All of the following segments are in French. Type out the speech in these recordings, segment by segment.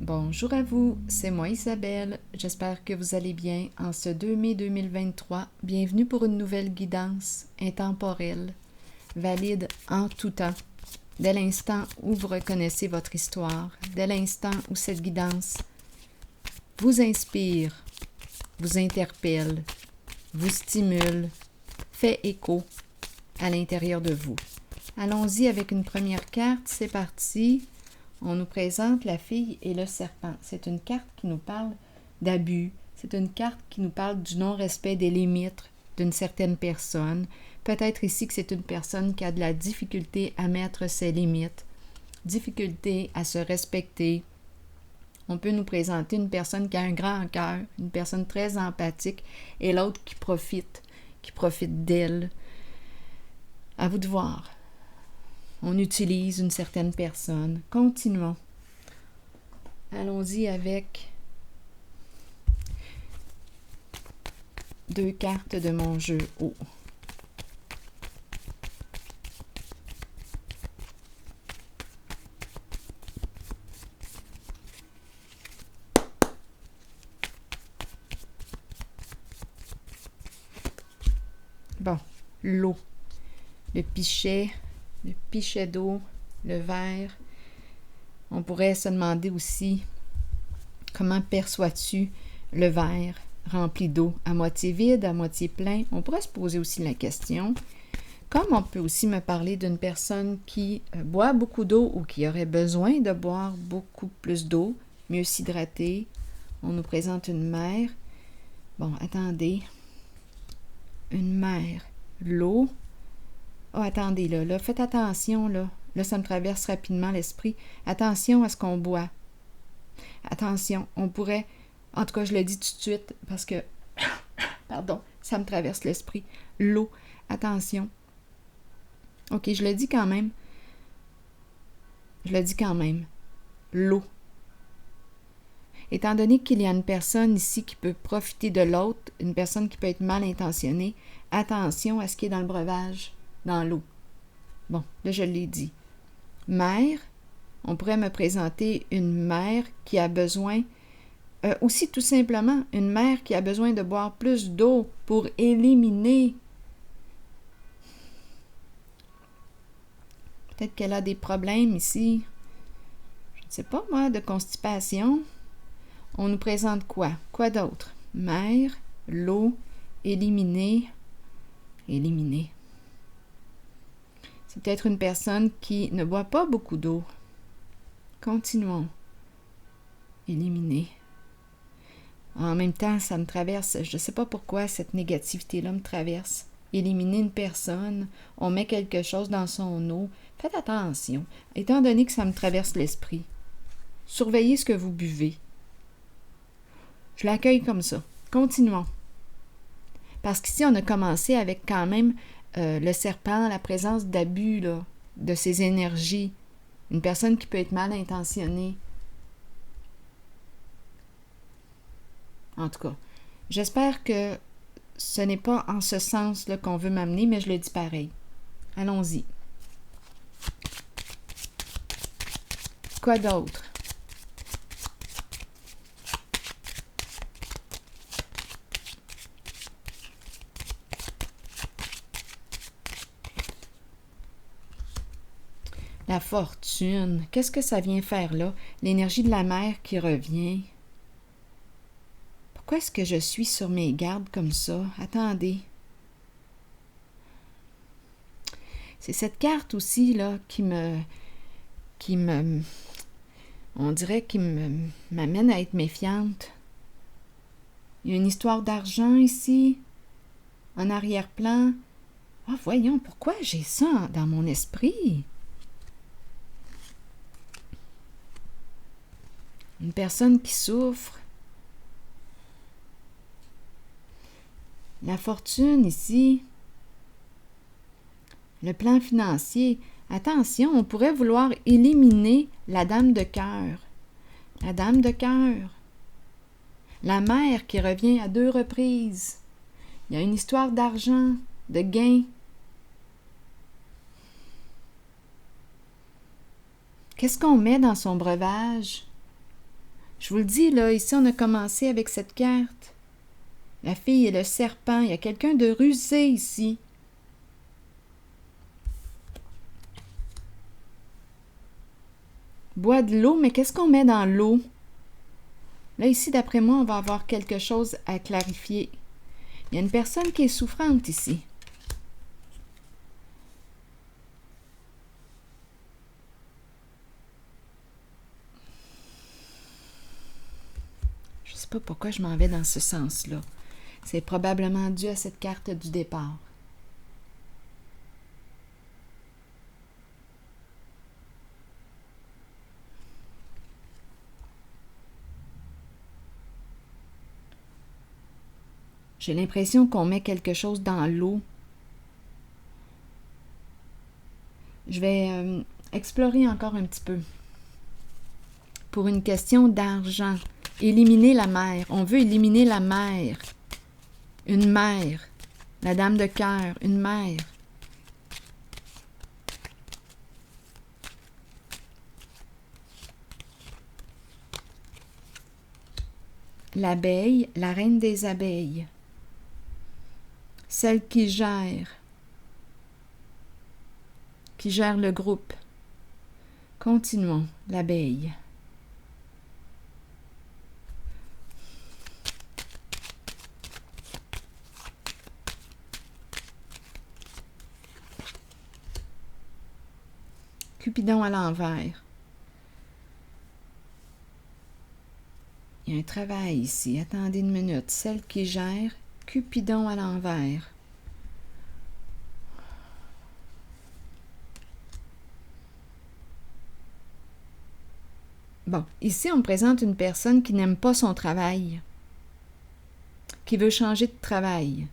Bonjour à vous, c'est moi Isabelle. J'espère que vous allez bien en ce 2 mai 2023. Bienvenue pour une nouvelle guidance intemporelle, valide en tout temps. Dès l'instant où vous reconnaissez votre histoire, dès l'instant où cette guidance vous inspire, vous interpelle, vous stimule, fait écho à l'intérieur de vous. Allons-y avec une première carte, c'est parti. On nous présente la fille et le serpent. C'est une carte qui nous parle d'abus. C'est une carte qui nous parle du non-respect des limites d'une certaine personne. Peut-être ici que c'est une personne qui a de la difficulté à mettre ses limites, difficulté à se respecter. On peut nous présenter une personne qui a un grand cœur, une personne très empathique, et l'autre qui profite d'elle. À vous de voir. On utilise une certaine personne. Continuons. Allons-y avec 2 cartes de mon jeu haut. Bon, l'eau, le pichet d'eau, le verre. On pourrait se demander aussi comment perçois-tu le verre rempli d'eau, à moitié vide, à moitié plein. On pourrait se poser aussi la question. Comme on peut aussi me parler d'une personne qui boit beaucoup d'eau ou qui aurait besoin de boire beaucoup plus d'eau, mieux s'hydrater. On nous présente une mer. Bon, attendez. Une mer. L'eau. Oh, attendez, là, faites attention, là. Là, ça me traverse rapidement l'esprit. Attention à ce qu'on boit. Attention, on pourrait... En tout cas, je le dis tout de suite parce que... Pardon, ça me traverse l'esprit. L'eau. Attention. OK, je le dis quand même. L'eau. Étant donné qu'il y a une personne ici qui peut profiter de l'autre, une personne qui peut être mal intentionnée, attention à ce qui est dans le breuvage, dans l'eau. Bon, là, je l'ai dit. Mère, on pourrait me présenter une mère qui a besoin, aussi tout simplement, une mère qui a besoin de boire plus d'eau pour éliminer. Peut-être qu'elle a des problèmes ici, je ne sais pas moi, de constipation. On nous présente quoi? Quoi d'autre? Mère, l'eau, éliminer. C'est peut-être une personne qui ne boit pas beaucoup d'eau. Continuons. Éliminer. En même temps, ça me traverse, je ne sais pas pourquoi cette négativité-là me traverse. Éliminer une personne, on met quelque chose dans son eau. Faites attention, étant donné que ça me traverse l'esprit. Surveillez ce que vous buvez. Je l'accueille comme ça. Continuons. Parce qu'ici, on a commencé avec quand même le serpent, la présence d'abus, là, de ses énergies. Une personne qui peut être mal intentionnée. En tout cas, j'espère que ce n'est pas en ce sens-là qu'on veut m'amener, mais je le dis pareil. Allons-y. Quoi d'autre? La fortune. Qu'est-ce que ça vient faire là? L'énergie de la mer qui revient. Pourquoi est-ce que je suis sur mes gardes comme ça? Attendez. C'est cette carte aussi là qui me on dirait qu'il m'amène à être méfiante. Il y a une histoire d'argent ici, en arrière-plan. Ah, voyons, pourquoi j'ai ça dans mon esprit? Une personne qui souffre. La fortune ici. Le plan financier. Attention, on pourrait vouloir éliminer la dame de cœur. La dame de cœur. La mère qui revient à 2 reprises. Il y a une histoire d'argent, de gain. Qu'est-ce qu'on met dans son breuvage? Je vous le dis, là, ici, on a commencé avec cette carte. La fille et le serpent. Il y a quelqu'un de rusé ici. Bois de l'eau, mais qu'est-ce qu'on met dans l'eau? Là, ici, d'après moi, on va avoir quelque chose à clarifier. Il y a une personne qui est souffrante ici. Je ne sais pas pourquoi je m'en vais dans ce sens-là. C'est probablement dû à cette carte du départ. J'ai l'impression qu'on met quelque chose dans l'eau. Je vais explorer encore un petit peu. Pour une question d'argent, éliminer la mère. On veut éliminer la mère. Une mère. La dame de cœur, une mère. L'abeille, la reine des abeilles. Celle qui gère le groupe. Continuons, l'abeille. Cupidon à l'envers. Il y a un travail ici. Attendez une minute. Celle qui gère, Cupidon à l'envers. Bon, ici, on me présente une personne qui n'aime pas son travail, qui veut changer de travail.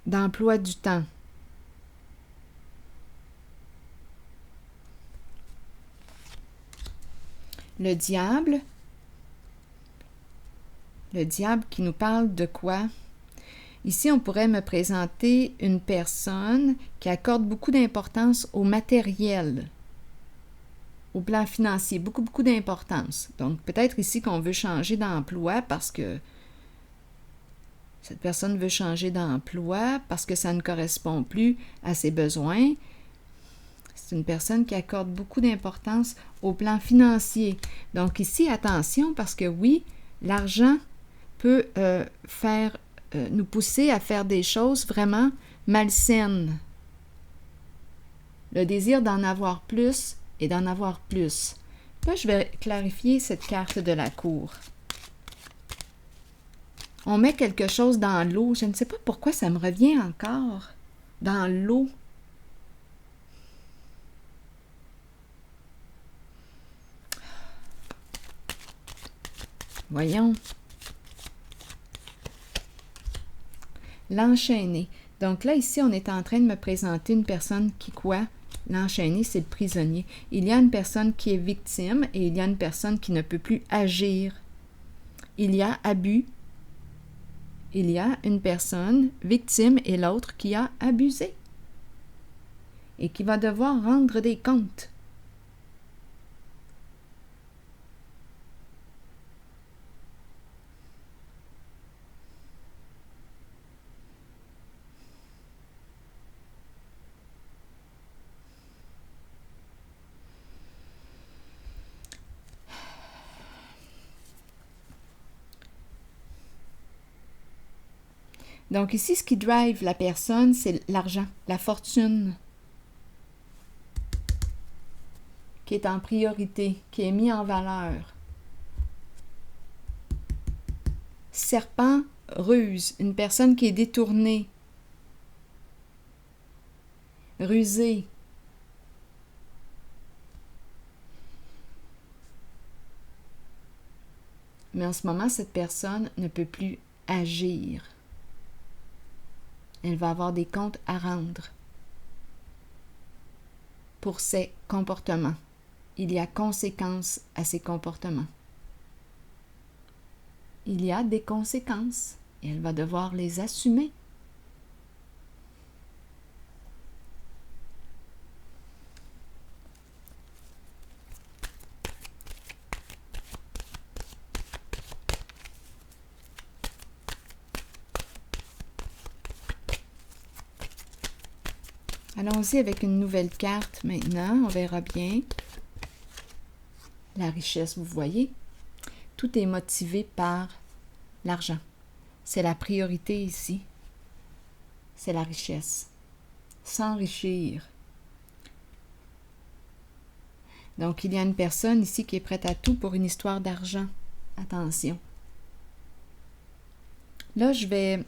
D'emploi du temps. Le diable qui nous parle de quoi? Ici, on pourrait me présenter une personne qui accorde beaucoup d'importance au matériel, au plan financier, beaucoup d'importance. Donc, peut-être ici qu'on veut changer d'emploi parce que cette personne veut changer d'emploi parce que ça ne correspond plus à ses besoins. C'est une personne qui accorde beaucoup d'importance au plan financier. Donc ici, attention, parce que oui, l'argent peut nous pousser à faire des choses vraiment malsaines. Le désir d'en avoir plus et d'en avoir plus. Là, je vais clarifier cette carte de la cour. On met quelque chose dans l'eau. Je ne sais pas pourquoi ça me revient encore. Dans l'eau. Voyons. L'enchaîné. Donc là, ici, on est en train de me présenter une personne qui, quoi? L'enchaîné, c'est le prisonnier. Il y a une personne qui est victime et il y a une personne qui ne peut plus agir. Il y a abus. Il y a une personne victime et l'autre qui a abusé et qui va devoir rendre des comptes. Donc ici, ce qui drive la personne, c'est l'argent, la fortune, qui est en priorité, qui est mis en valeur. Serpent, ruse, une personne qui est détournée, rusée. Mais en ce moment, cette personne ne peut plus agir. Elle va avoir des comptes à rendre pour ses comportements. Il y a conséquences à ses comportements. Il y a des conséquences et elle va devoir les assumer. Allons-y avec une nouvelle carte maintenant. On verra bien. La richesse, vous voyez. Tout est motivé par l'argent. C'est la priorité ici. C'est la richesse. S'enrichir. Donc, il y a une personne ici qui est prête à tout pour une histoire d'argent. Attention. Là, je vais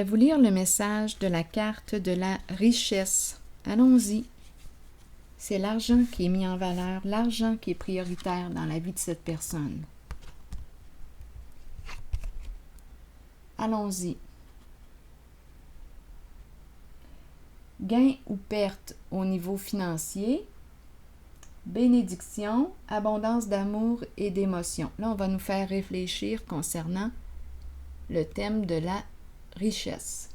vous lire le message de la carte de la richesse. Allons-y. C'est l'argent qui est mis en valeur, l'argent qui est prioritaire dans la vie de cette personne. Allons-y. Gain ou perte au niveau financier, bénédiction, abondance d'amour et d'émotion. Là, on va nous faire réfléchir concernant le thème de la richesse.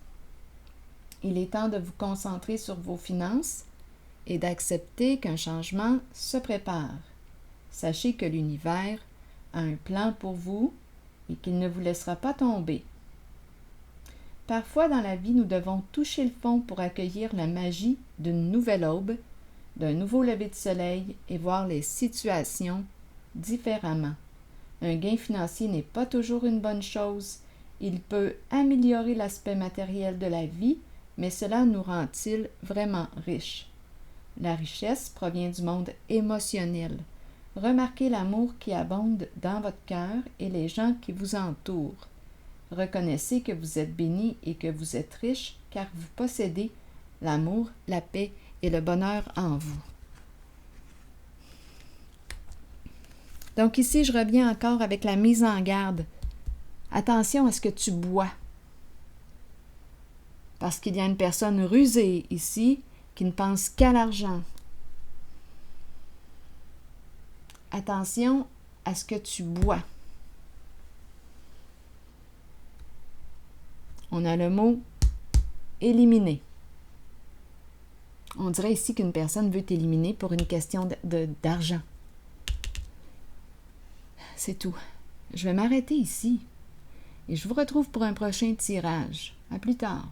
Il est temps de vous concentrer sur vos finances et d'accepter qu'un changement se prépare. Sachez que l'univers a un plan pour vous et qu'il ne vous laissera pas tomber. Parfois dans la vie, nous devons toucher le fond pour accueillir la magie d'une nouvelle aube, d'un nouveau lever de soleil et voir les situations différemment. Un gain financier n'est pas toujours une bonne chose. Il peut améliorer l'aspect matériel de la vie, mais cela nous rend-il vraiment riches? La richesse provient du monde émotionnel. Remarquez l'amour qui abonde dans votre cœur et les gens qui vous entourent. Reconnaissez que vous êtes béni et que vous êtes riche car vous possédez l'amour, la paix et le bonheur en vous. Donc ici, je reviens encore avec la mise en garde. Attention à ce que tu bois. Parce qu'il y a une personne rusée ici qui ne pense qu'à l'argent. Attention à ce que tu bois. On a le mot « éliminer ». On dirait ici qu'une personne veut t'éliminer pour une question d'argent. C'est tout. Je vais m'arrêter ici et je vous retrouve pour un prochain tirage. À plus tard.